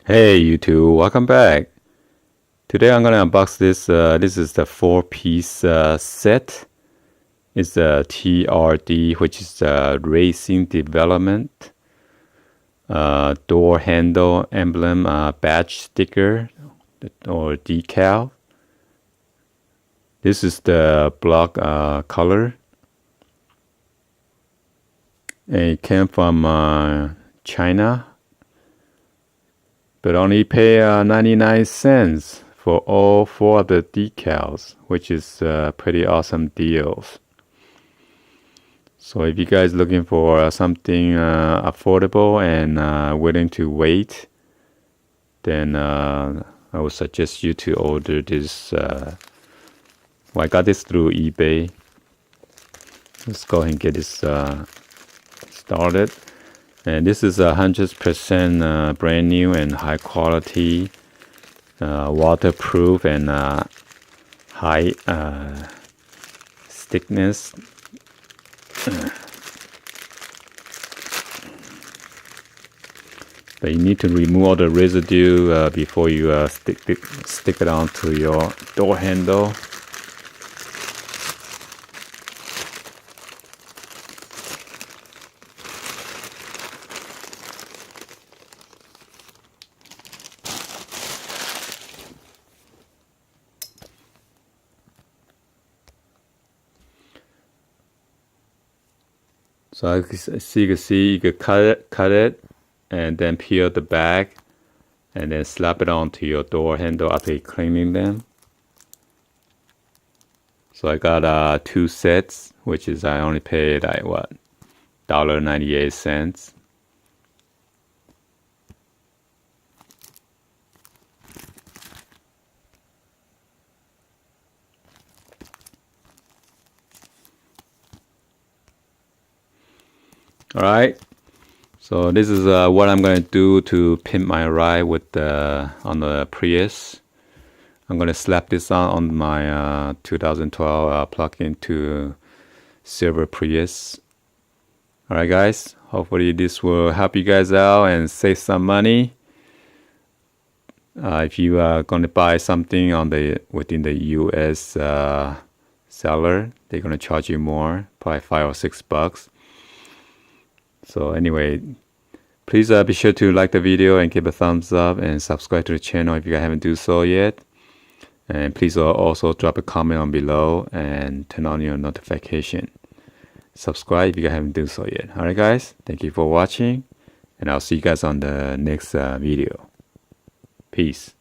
Hey YouTube, welcome back. Today I'm gonna unbox this. This is the 4-piece set. It's a TRD, which is Racing Development door handle emblem badge sticker or decal. This is the block color. And it came from China. But only pay 99 cents for all 4 of the decals, which is pretty awesome deals. So if you guys looking for something affordable and willing to wait, then I would suggest you to order this. Well, I got this through eBay. Let's go ahead and get this started. And this is 100% brand new and high quality, waterproof and high thickness. But you need to remove all the residue before you stick it onto your door handle. So as you can see, you could cut it, and then peel the back, and then slap it onto your door handle after you cleaning them. So I got 2 sets, which is I only paid like what, $1.98. All right, so this is what I'm gonna do to pimp my ride with on the Prius. I'm gonna slap this on my 2012 plug-in to silver Prius. All right, guys. Hopefully this will help you guys out and save some money. If you are gonna buy something within the U.S. seller, they're gonna charge you more, probably $5 or $6. So anyway, please be sure to like the video and give a thumbs up and subscribe to the channel if you guys haven't do so yet. And please also drop a comment on below and turn on your notification. Subscribe if you guys haven't do so yet. Alright guys, thank you for watching, and I'll see you guys on the next video. Peace.